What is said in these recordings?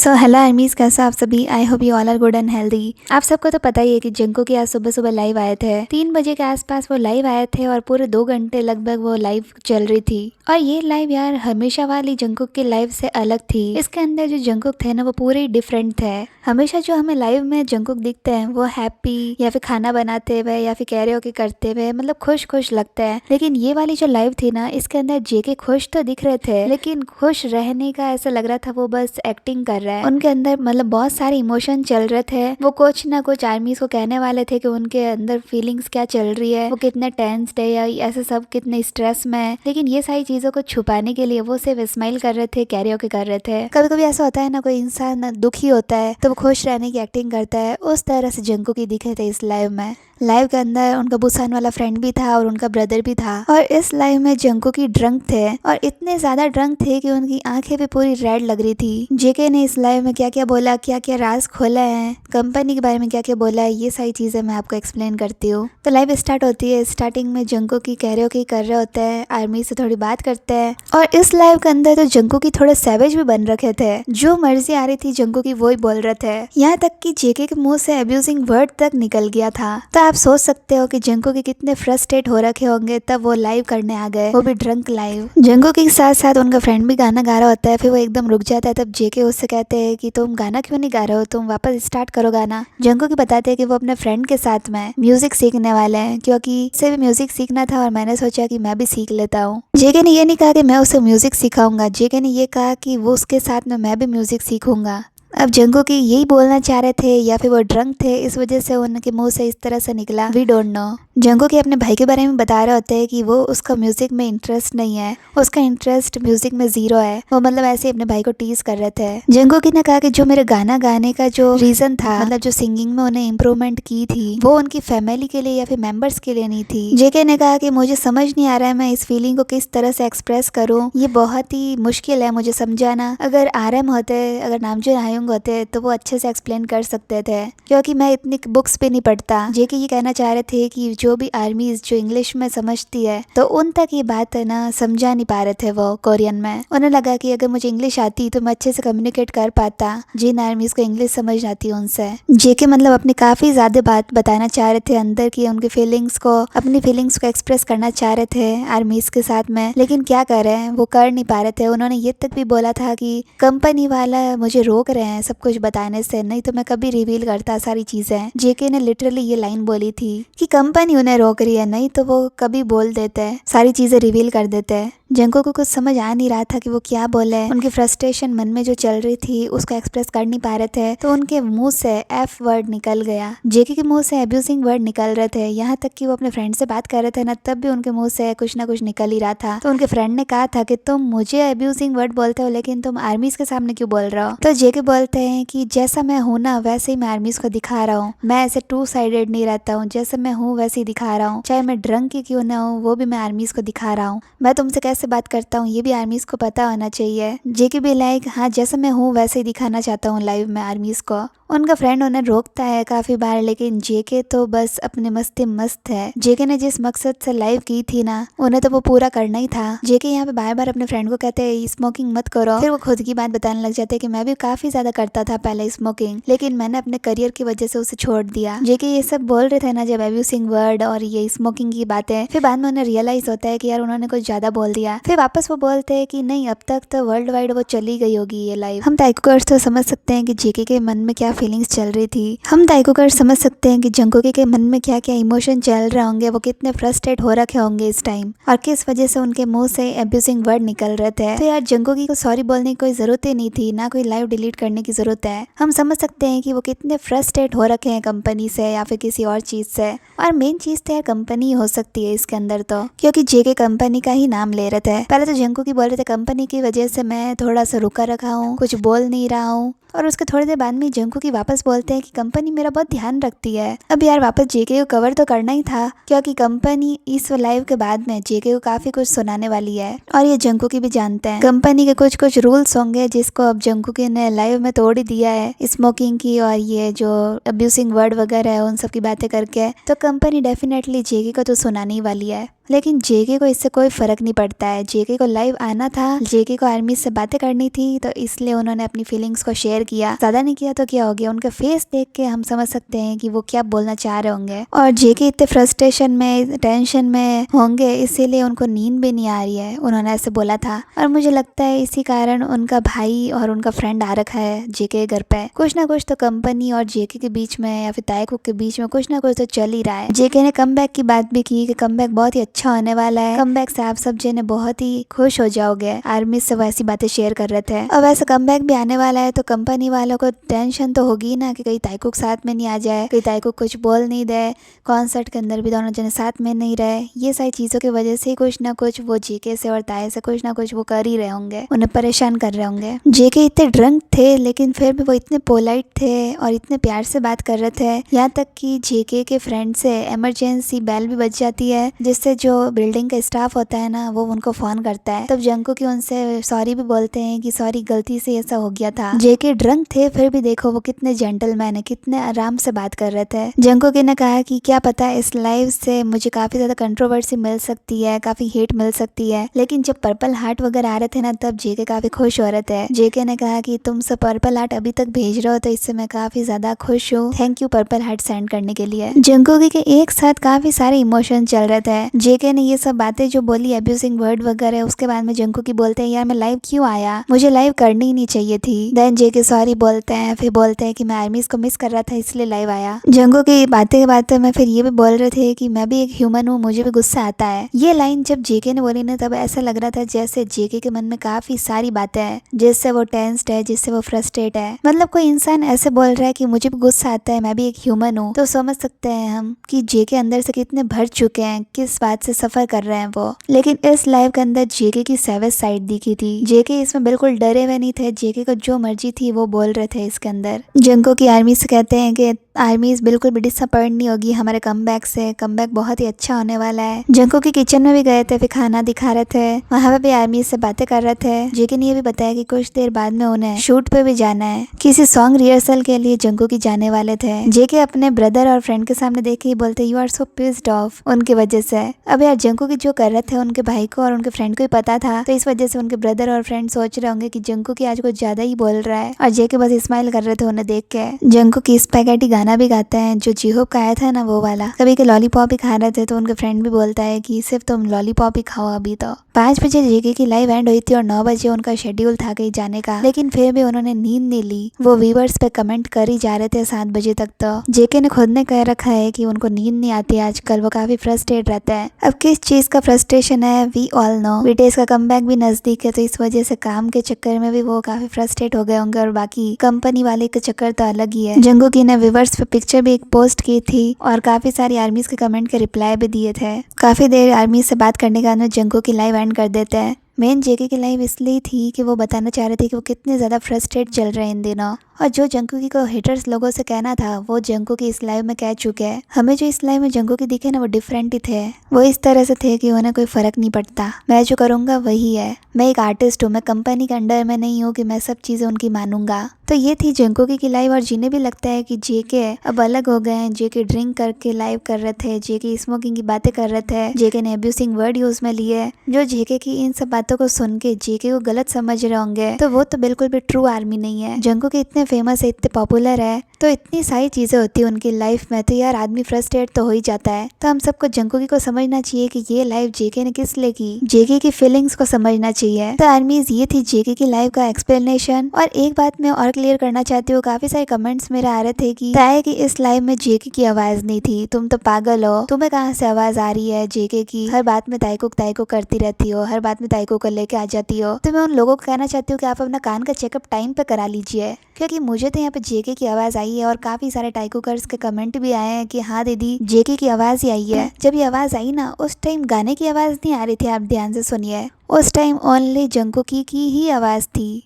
So hello आर्मीज, कैसे आप सभी। I hope you all are good and healthy. आप सबको तो पता ही है कि जंको की आज सुबह सुबह लाइव आए थे। 3 बजे के आसपास वो लाइव आए थे और पूरे 2 घंटे लगभग वो लाइव चल रही थी। और ये लाइव यार हमेशा वाली जंकुक की लाइव से अलग थी। इसके अंदर जो जंकुक थे ना वो पूरे डिफरेंट थे। हमेशा जो हमें लाइव में जंकुक दिखते हैं वो हैप्पी या फिर खाना बनाते हुए या फिर कैरियोके करते हुए मतलब खुश खुश लगते हैं। लेकिन ये वाली जो लाइव थी ना इसके अंदर जेके खुश तो दिख रहे थे लेकिन खुश रहने का ऐसा लग रहा था वो बस एक्टिंग कर रहा है। उनके अंदर मतलब बहुत सारे इमोशन चल रहे थे। वो कुछ ना कुछ आर्मीज को कहने वाले थे कि उनके अंदर फीलिंग्स क्या चल रही है, वो कितने टेंस्ड है या ऐसे सब कितने स्ट्रेस में है। लेकिन ये सारी चीजों को छुपाने के लिए वो सिर्फ स्माइल कर रहे थे, कैरियोके कर रहे थे। कभी कभी ऐसा होता है ना, कोई इंसान दुखी होता है तो वो खुश रहने की एक्टिंग करता है। उस तरह से जंकुक की दिखे थे इस लाइव में। लाइव के अंदर उनका बुसान वाला फ्रेंड भी था और उनका ब्रदर भी था। और इस लाइव में जंकुक की ड्रंक थे और इतने ज्यादा ड्रंक थे कि उनकी आंखें भी पूरी रेड लग रही थी। जेके ने इस लाइव में क्या क्या बोला, क्या क्या राज खोला है, कंपनी के बारे में क्या क्या बोला है, ये सारी चीजें मैं आपको एक्सप्लेन करती हूँ। तो लाइव स्टार्ट होती है। स्टार्टिंग में जंकुक की कैरियोके कर रहे होते हैं, आर्मी से थोड़ी बात करते हैं। और इस लाइव के अंदर तो जंकुक की थोड़े सैवेज भी बन रखे थे। जो मर्जी आ रही थी जंकुक की वो ही बोल रहे थे। यहाँ तक कि जेके के मुंह से अब्यूजिंग वर्ड तक निकल गया था। तो आप सोच सकते हो कि जंकुक के कितने फ्रस्ट्रेट हो रखे होंगे तब वो लाइव करने आ गए, वो भी ड्रंक लाइव। जंकुक के साथ साथ उनका फ्रेंड भी गाना गा रहा होता है। फिर वो एकदम रुक जाता है। तब जेके उससे कहते हैं कि तुम गाना क्यों नहीं गा रहे हो, तुम वापस स्टार्ट करो गाना। जंकुक की बताते हैं कि वो अपने फ्रेंड के साथ में म्यूजिक सीखने वाले हैं क्योंकि उसे भी म्यूजिक सीखना था और मैंने सोचा कि मैं भी सीख लेता हूँ। जेके ने ये नहीं कहा कि मैं उसे म्यूजिक सिखाऊंगा, जेके ने ये कहा कि वो उसके साथ में मैं भी म्यूजिक सीखूंगा। अब जंकुक की यही बोलना चाह रहे थे या फिर वो ड्रंक थे, इस वजह से उनके मुंह से इस तरह से निकला, वी डोंट नो। जंकुक के अपने भाई के बारे में बता रहे होते हैं कि वो उसका म्यूजिक में इंटरेस्ट नहीं है, उसका इंटरेस्ट म्यूजिक में 0 है। वो मतलब ऐसे अपने भाई को टीज कर रहे थे। जंकुक ने कहा कि जो मेरे गाना गाने का जो रीजन था, मतलब जो सिंगिंग में उन्हें इम्प्रूवमेंट की थी, वो उनकी फैमिली के लिए या फिर मेंबर्स के लिए नहीं थी। जेके ने कहा कि मुझे समझ नहीं आ रहा है मैं इस फीलिंग को किस तरह से एक्सप्रेस करूँ, ये बहुत ही मुश्किल है मुझे समझाना। अगर RM होते, अगर नामजो नायुंग होते तो वो अच्छे से एक्सप्लेन कर सकते थे क्योंकि मैं इतनी बुक्स पे नहीं पढ़ता। जेके ये कहना चाह रहे थे कि जो भी आर्मीज जो इंग्लिश में समझती है तो उन तक ये बात है ना समझा नहीं पा रहे थे वो कोरियन में। उन्हें लगा कि अगर मुझे इंग्लिश आती तो मैं अच्छे से कम्युनिकेट कर पाता जिन आर्मीज को इंग्लिश समझ आती है उनसे। जेके मतलब अपनी काफी ज्यादा बात बताना चाह रहे थे अंदर की, उनकी फीलिंग्स को, अपनी फीलिंग्स को एक्सप्रेस करना चाह रहे थे आर्मीज के साथ में। लेकिन क्या कर रहे हैं, वो कर नहीं पा रहे थे। उन्होंने ये तक भी बोला था कि कंपनी वाला मुझे रोक रहे हैं सब कुछ बताने से, नहीं तो मैं कभी रिवील करता सारी चीजें। जेके ने लिटरली ये लाइन बोली थी कि कंपनी उन्हें रोक रही है, नहीं तो वो कभी बोल देते, सारी चीजें रिवील कर देते। जंकुक को कुछ समझ आ नहीं रहा था कि वो क्या बोले। उनकी फ्रस्ट्रेशन मन में जो चल रही थी उसको एक्सप्रेस कर नहीं पा रहे थे तो उनके मुंह से F वर्ड निकल गया। जेके के मुंह से अब्यूजिंग वर्ड निकल रहे थे। यहाँ तक कि वो अपने फ्रेंड से बात कर रहे थे ना तब भी उनके मुंह से कुछ ना कुछ निकल ही रहा था। तो उनके फ्रेंड ने कहा था कि तुम मुझे अब्यूजिंग वर्ड बोलते हो लेकिन तुम आर्मीज के सामने क्यों बोल रहे हो। तो जेके बोलते हैं कि जैसा मैं हूँ ना वैसे ही मैं आर्मीज को दिखा रहा हूँ, मैं ऐसे 2 साइडेड नहीं रहता हूँ, जैसे मैं हूँ वैसे ही दिखा रहा हूँ, चाहे मैं ड्रंक की क्यों ना हूँ वो भी मैं आर्मीज को दिखा रहा हूँ। मैं तुमसे कैसे बात करता हूँ ये भी आर्मीज को पता होना चाहिए। जेके भी लाइक हाँ जैसे मैं हूँ वैसे ही दिखाना चाहता हूँ लाइव में आर्मीज को। उनका फ्रेंड उन्हें रोकता है काफी बार लेकिन जेके तो बस अपने मस्ती मस्त है। जेके ने जिस मकसद से लाइव की थी ना उन्हें तो वो पूरा करना ही था। जेके यहाँ पे बार बार अपने फ्रेंड को कहते हैं स्मोकिंग मत करो, फिर वो खुद की बात बताने लग जाते हैं कि मैं भी काफी ज्यादा करता था पहले स्मोकिंग, लेकिन मैंने अपने करियर की वजह से उसे छोड़ दिया। जेके ये सब बोल रहे थे ना जब अब्यूजिंग वर्ड और ये स्मोकिंग की बातें, फिर बाद में उन्हें रियलाइज होता है कि यार उन्होंने कुछ ज्यादा बोल दिया। फिर वापस वो बोलते हैं कि नहीं अब तक तो वर्ल्ड वाइड वो चली गई होगी ये लाइव। हम ताइकोगर्स तो समझ सकते हैं कि जेके के मन में क्या फीलिंग्स चल रही थी। हम ताइकोगर्स समझ सकते हैं कि जंकुक के मन में क्या क्या इमोशन चल रहे होंगे, वो कितने फ्रस्ट्रेट हो रखे होंगे इस टाइम और किस वजह से उनके मुंह से अब्यूजिंग वर्ड निकल रहे थे। तो यार जंकुक को सॉरी बोलने की कोई जरूरत ही नहीं थी, ना कोई लाइव डिलीट करने की जरूरत है। हम समझ सकते हैं कि वो कितने फ्रस्ट्रेट हो रखे हैं कंपनी से या फिर किसी और चीज से। और मेन चीज तो यार कंपनी हो सकती है इसके अंदर तो, क्योंकि जेके कंपनी का ही नाम ले रहे थे। पहले तो जंकुक बोल रहे थे कंपनी की वजह से मैं थोड़ा सा रुका रखा हूँ, कुछ बोल नहीं रहा हूँ, और उसके थोड़ी देर बाद में जंकुक वापस बोलते हैं कि कंपनी मेरा बहुत ध्यान रखती है। अब यार वापस जेके को कवर तो करना ही था क्योंकि कंपनी इस लाइव के बाद में जेके को काफी कुछ सुनाने वाली है और ये जंकुक भी जानते हैं। कंपनी के कुछ कुछ रूल्स होंगे जिसको अब जंकुक ने लाइव में तोड़ ही दिया है, स्मोकिंग की और ये जो अब्यूजिंग वर्ड वगैरह है उन सब की बातें करके। तो कंपनी डेफिनेटली जेके को तो सुनाने ही वाली है। लेकिन जेके को इससे कोई फर्क नहीं पड़ता है। जेके को लाइव आना था, जेके को आर्मी से बातें करनी थी, तो इसलिए उन्होंने अपनी फीलिंग्स को शेयर किया। ज्यादा नहीं किया तो क्या हो गया, उनका फेस देख के हम समझ सकते हैं कि वो क्या बोलना चाह रहे होंगे। और जेके इतने फ्रस्ट्रेशन में, टेंशन में होंगे, इसीलिए उनको नींद भी नहीं आ रही है, उन्होंने ऐसे बोला था। और मुझे लगता है इसी कारण उनका भाई और उनका फ्रेंड आ रखा है जेके के घर पे। कुछ ना कुछ तो कंपनी और जेके के बीच में या फिर ताइकुक के बीच में कुछ ना कुछ तो चल ही रहा है। जेके ने कमबैक की बात भी की कि कमबैक बहुत ही अच्छा होने वाला है, कमबैक से आप सब जने बहुत ही खुश हो जाओगे। आर्मी से वैसी बातें शेयर कर रहे थे। अब ऐसा कमबैक भी आने वाला है तो कंपनी वालों को टेंशन तो होगी ना कि कहीं ताइकुक साथ में नहीं आ जाए, कहीं ताइकुक कुछ बोल नहीं दे, कॉन्सर्ट के अंदर भी दोनों जने साथ में नहीं रहे। ये सारी चीजों की वजह से कुछ ना कुछ वो जेके से और ताए से कुछ ना कुछ वो कर ही रहे होंगे, उन्हें परेशान कर रहे होंगे। जेके इतने ड्रंक थे लेकिन फिर भी वो इतने पोलाइट थे और इतने प्यार से बात कर रहे थे, यहाँ तक कि जेके के फ्रेंड से इमरजेंसी बेल भी बज जाती है, जिससे जो बिल्डिंग का स्टाफ होता है ना वो उनको फोन करता है। तब जंकुक उनसे सॉरी भी बोलते हैं कि सॉरी गलती से ऐसा हो गया था। जेके ड्रंक थे फिर भी देखो वो कितने जेंटलमैन है, कितने आराम से बात कर रहे थे। जंकुक ने कहा कि क्या पता इस लाइव से मुझे काफी ज्यादा कंट्रोवर्सी मिल सकती है, काफी हेट मिल सकती है, लेकिन जब पर्पल हार्ट वगैरह आ रहे थे ना तब जेके काफी खुश हो रहे थे। जेके ने कहा कि तुम सब पर्पल हार्ट अभी तक भेज रहे हो तो इससे मैं काफी ज्यादा खुश हूँ, thank you purple heart send करने के लिए। जंकुक के एक साथ काफी सारे इमोशन चल रहे थे। जेके ने ये सब बातें जो बोली अब्यूजिंग वर्ड वगैरह, उसके बाद में जंकुक बोलते हैं यार मैं लाइव क्यों आया, मुझे लाइव करनी ही नहीं चाहिए थी। देन जेके सॉरी बोलते हैं, फिर बोलते हैं कि मैं आर्मीज को मिस कर रहा था इसलिए लाइव आया। जंकुक की बातें में फिर ये भी बोल रहे थे कि मैं भी एक ह्यूमन हूँ, मुझे भी गुस्सा आता है। ये लाइन जब जेके ने बोली ना तब ऐसा लग रहा था जैसे जेके के मन में काफी सारी बातें हैं, जिससे वो टेंस्ड है, जिससे वो फ्रस्ट्रेट है। मतलब कोई इंसान ऐसे बोल रहा है कि मुझे भी गुस्सा आता है, मैं भी एक ह्यूमन हूँ, तो समझ सकते हैं हम कि जेके अंदर से कितने भर चुके हैं, किस बात से सफर कर रहे हैं वो। लेकिन इस लाइव के अंदर जेके की सेवेज साइड दिखी थी। जेके इसमें बिल्कुल डरे हुए नहीं थे, जेके को जो मर्जी थी वो बोल रहे थे इसके अंदर। जंको की आर्मी से कहते हैं कि आर्मीज बिल्कुल भी डिसअपॉइंट नहीं होगी हमारे कमबैक से, कमबैक बहुत ही अच्छा होने वाला है। जंको की किचन में भी गए थे, फिर खाना दिखा रहे थे, वहाँ पे भी आर्मीज से बातें कर रहे थे। जेके ने ये भी बताया कि कुछ देर बाद में उन्हें शूट पे भी जाना है, किसी सॉन्ग रिहर्सल के लिए जंको की जाने वाले थे। जेके अपने ब्रदर और फ्रेंड के सामने देखे ही बोलते you are so pissed off उनकी वजह से। अब यार जंको की जो कर रहे थे उनके भाई को और उनके फ्रेंड को ही पता था, तो इस वजह से उनके ब्रदर और फ्रेंड सोच रहे होंगे कि जंको की आज कुछ ज्यादा ही बोल रहा है, और जेके बस स्माइल कर रहे थे उन्हें देख के। जंको की स्पैगेटी गाना भी गाते हैं जो जीहोप का आया था ना वो वाला। कभी के लॉलीपॉप ही खा रहे थे तो उनके फ्रेंड भी बोलता है कि सिर्फ तुम लॉलीपॉप ही खाओ अभी। तो 5 बजे जेके की लाइव एंड हुई थी और 9 बजे उनका शेड्यूल था कहीं जाने का, लेकिन फिर भी उन्होंने नींद नहीं ली। वो व्यूअर्स पे कमेंट कर ही जा रहे थे 7 बजे तक। तो जेके ने खुद ने कह रखा है कि उनको नींद नहीं आती आजकल, वो काफी फ्रस्ट्रेट रहता है। अब किस चीज का फ्रस्ट्रेशन है वी ऑल नो। बीटीएस का कमबैक भी नजदीक है तो इस वजह से काम के चक्कर में भी वो काफी फ्रस्ट्रेट हो गए होंगे, और बाकी कंपनी वाले का चक्कर तो अलग ही है। जंगुकी ने व्यूअर्स पे पिक्चर भी एक पोस्ट की थी और काफी सारी आर्मीज के कमेंट के रिप्लाई भी दिए थे। काफी देर आर्मी से बात करने के बाद जंगुकी लाइव एंड कर देते हैं। मेन जेके की लाइव इसलिए थी कि वो बताना चाह रहे थे कि वो कितने ज़्यादा फ्रस्ट्रेट चल रहे हैं इन दिनों, और जो जंकुकी को हेटर्स लोगों से कहना था वो जंकुकी इस लाइव में कह चुके हैं। हमें जो इस लाइव में जंकुकी दिखे ना वो डिफरेंट ही थे। वो इस तरह से थे कि उन्हें कोई फर्क नहीं पड़ता, मैं जो करूँगा वही है, मैं एक आर्टिस्ट हूँ, मैं कंपनी के अंडर में नहीं हूँ कि मैं सब चीज़ें उनकी मानूंगा। तो ये थी जंकुकी की लाइव, और जिन्हें भी लगता है कि जेके अब अलग हो गए हैं, जेके ड्रिंक करके लाइव कर रहे थे, जेके स्मोकिंग की बातें कर रहे थे, जेके ने अब्यूसिंग वर्ड यूज में लिए, जो जेके की इन सब बातों को सुन के जेके को गलत समझ रहे होंगे, तो वो तो बिल्कुल भी ट्रू आर्मी नहीं है। जंकुकी इतने फेमस है, इतने पॉपुलर है, तो इतनी सारी चीजें होती है उनकी लाइफ में, तो यार आदमी फ्रस्ट्रेट तो हो ही जाता है। तो हम सबको जंकुकी को समझना चाहिए कि ये लाइव जेके ने किस लिए की, जेके की फीलिंग्स को समझना चाहिए। तो आर्मीज ये थी जेके की लाइव का एक्सप्लेनेशन। और एक बात मैं और क्लियर करना चाहती हूँ, काफी सारे कमेंट्स मेरे आ रहे थे कि ताए की इस लाइव में जेके की आवाज नहीं थी, तुम तो पागल हो, तुम्हें कहाँ से आवाज आ रही है जेके की, हर बात में ताइको करती रहती हो, हर बात में ताइको को लेके आ जाती हो। तो मैं उन लोगों को कहना चाहती हूँ कि आप अपना कान का चेकअप टाइम पे करा लीजिए, क्योंकि मुझे तो यहाँ पे जेके की आवाज आई है और काफी सारे टाइकोकर्स के कमेंट भी आए हैं कि हाँ दीदी जेके की आवाज ही आई है। जब ये आवाज आई ना उस टाइम गाने की आवाज नहीं आ रही थी, आप ध्यान से सुनिए, उस टाइम ओनली जंकुकी की ही आवाज थी।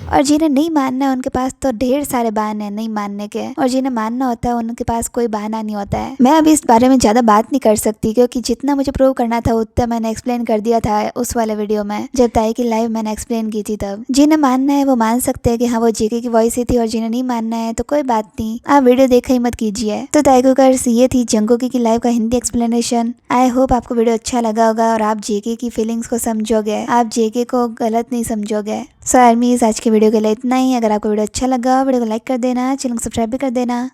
और जिन्हें नहीं मानना है उनके पास तो ढेर सारे बहाने हैं नहीं मानने के, और जिन्हें मानना होता है उनके पास कोई बहाना नहीं होता है। मैं अभी इस बारे में ज्यादा बात नहीं कर सकती क्योंकि जितना मुझे प्रूव करना था उतना मैंने एक्सप्लेन कर दिया था उस वाले वीडियो में, जब ताई की लाइव मैंने एक्सप्लेन की थी तब। जिन्हें मानना है वो मान सकते हैं कि हाँ वो जेके की वॉइस ही थी, और जिन्हें नहीं मानना है तो कोई बात नहीं, आप वीडियो देखा ही मत कीजिए। तो ताइकुकर्स ये थी जंगोकी की लाइव का हिंदी एक्सप्लेनेशन। आई होप आपको वीडियो अच्छा लगा होगा और आप जेके की फीलिंग्स को समझोगे, आप जेके को गलत नहीं समझोगे। सो आर्मीज आज के वीडियो के लिए इतना ही। अगर आपको वीडियो अच्छा लगा वीडियो को लाइक कर देना, चैनल को सब्सक्राइब भी कर देना।